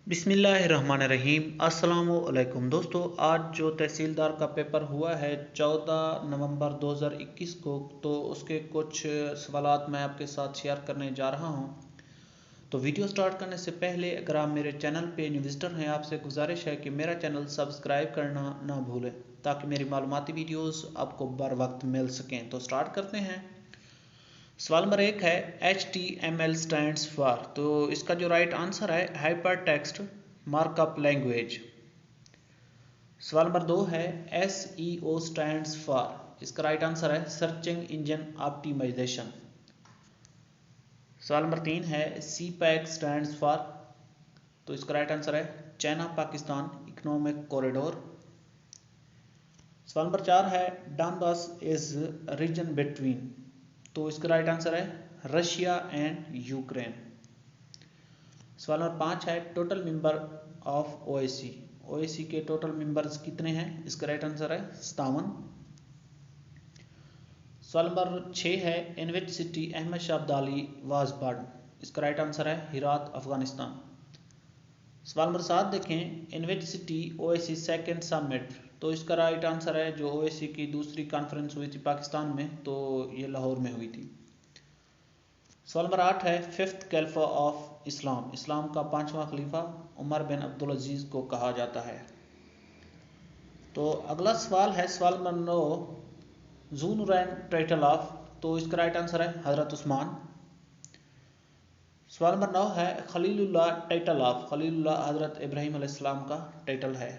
बिस्मिल्लाहिर्रहमानिर्रहीम। अस्सलामुअलैकुम दोस्तों, आज जो तहसीलदार का पेपर हुआ है 14 नवंबर 2021 को, तो उसके कुछ सवालात मैं आपके साथ शेयर करने जा रहा हूं। तो वीडियो स्टार्ट करने से पहले अगर आप मेरे चैनल पे न्यू विजिटर हैं, आपसे गुजारिश है कि मेरा चैनल सब्सक्राइब करना ना भूलें ताकि मेरी मालूमाती वीडियोस आपको बर वक्त मिल सकें। तो स्टार्ट करते हैं। सवाल नंबर 1 है HTML स्टैंड्स फॉर, तो इसका जो राइट आंसर है हाइपर टेक्स्ट मार्कअप लैंग्वेज। सवाल नंबर 2 है SEO स्टैंड्स फॉर, इसका राइट आंसर है सर्चिंग इंजन ऑप्टिमाइजेशन। सवाल नंबर 3 है CPEC स्टैंड्स फॉर, तो इसका राइट आंसर है चाइना पाकिस्तान इकोनॉमिक कॉरिडोर। सवाल नंबर 4 है डॉनबास इज रीजन बिटवीन, तो इसका राइट आंसर है रशिया एंड यूक्रेन। सवाल नंबर 5 है टोटल मेंबर ऑफ ओएसी के टोटल मेंबर्स कितने हैं, इसका राइट आंसर है 57। सवाल नंबर 6 है in which city Ahmad Shah Abdali was born, इसका राइट आंसर है हिरात अफगानिस्तान। सवाल नंबर 7 देखें in which city OAC second summit, तो इसका राइट आंसर है जो ओएसी की दूसरी कॉन्फ्रेंस हुई थी पाकिस्तान में, तो ये लाहौर में हुई थी। सवाल नंबर 8 है फिफ्थ खलीफा ऑफ इस्लाम, इस्लाम का 5वां खलीफा उमर बिन अब्दुल अजीज को कहा जाता है। तो अगला सवाल है सवाल नंबर 9 ज़ुनूरैन टाइटल ऑफ, तो इसका राइट आंसर है हजरत उस्मान। सवाल नंबर 9 है खलीलुल्लाह टाइटल ऑफ, खलीलुल्लाह हजरत इब्राहिम अलैहिस्सलाम का टाइटल है।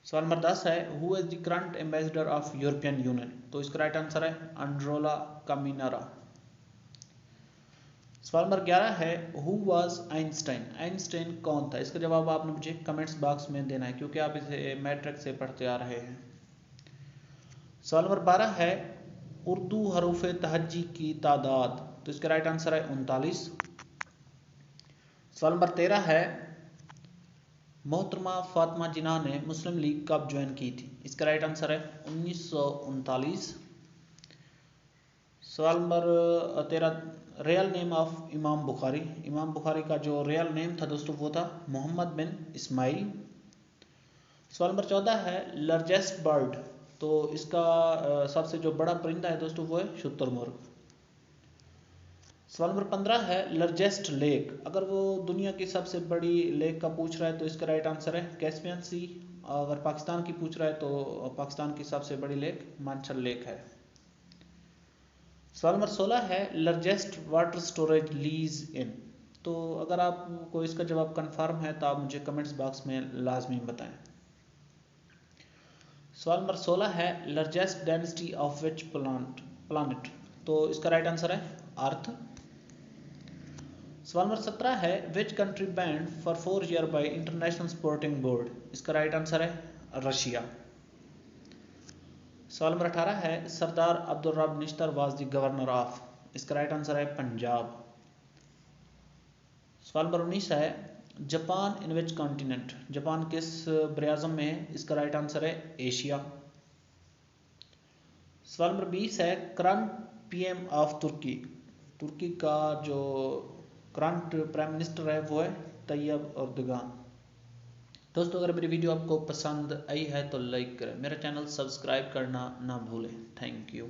सवाल नंबर 10 है who is the current ambassador of European union, तो इसका राइट आंसर है अंड्रोला कामिनारा। सवाल नंबर 11 है हु वाज आइंस्टाइन, आइंस्टाइन कौन था, इसका जवाब आपने मुझे कमेंट्स बॉक्स में देना है क्योंकि आप इसे मैट्रिक से पढ़ते आ रहे हैं। सवाल नंबर 12 है उर्दू हरूफ तहज्जी की तादाद, तो इसका राइट आंसर है 39। सवाल नंबर 13 है मोहतरमा फातिमा जिन्ना ने मुस्लिम लीग कब ज्वाइन की थी, इसका राइट आंसर है 1939। सवाल नंबर 13 रियल नेम ऑफ इमाम बुखारी, इमाम बुखारी का जो रियल नेम था दोस्तों वो था मोहम्मद बिन इस्माइल। सवाल नंबर 14 है लार्जेस्ट बर्ड, तो इसका सबसे जो बड़ा परिंदा है दोस्तों वो है शुतुरमुर्ग। सवाल नंबर 15 है लार्जेस्ट लेक, अगर वो दुनिया की सबसे बड़ी लेक का पूछ रहा है तो इसका राइट आंसर है कैस्पियन सी। अगर पाकिस्तान की पूछ रहा है तो पाकिस्तान की सबसे बड़ी लेक मानसर लेक है। सवाल नंबर 16 है लार्जेस्ट वाटर स्टोरेज लीज इन, तो अगर आपको इसका जवाब कंफर्म है तो आप मुझे कमेंट्स बॉक्स में लाजमी बताएं। सवाल नंबर 16 है largest density of which planet, तो इसका राइट आंसर है अर्थ। सवाल नंबर 17 है which country band for 4 year by international sporting board, इसका राइट आंसर है रशिया। सवाल नंबर 18 है सरदार अब्दुल रब Nishtar was the governor of, इसका राइट आंसर है पंजाब। सवाल नंबर 19 है Japan in which continent, Japan किस बरआज़म में है, इसका राइट आंसर है एशिया। सवाल नंबर 20 है करंट पीएम ऑफ तुर्की, तुर्की का जो करंट प्राइम मिनिस्टर है वो है तैयब अर्दगान। दोस्तों अगर मेरी वीडियो आपको पसंद आई है तो लाइक करें, मेरा चैनल सब्सक्राइब करना ना भूलें। Thank you.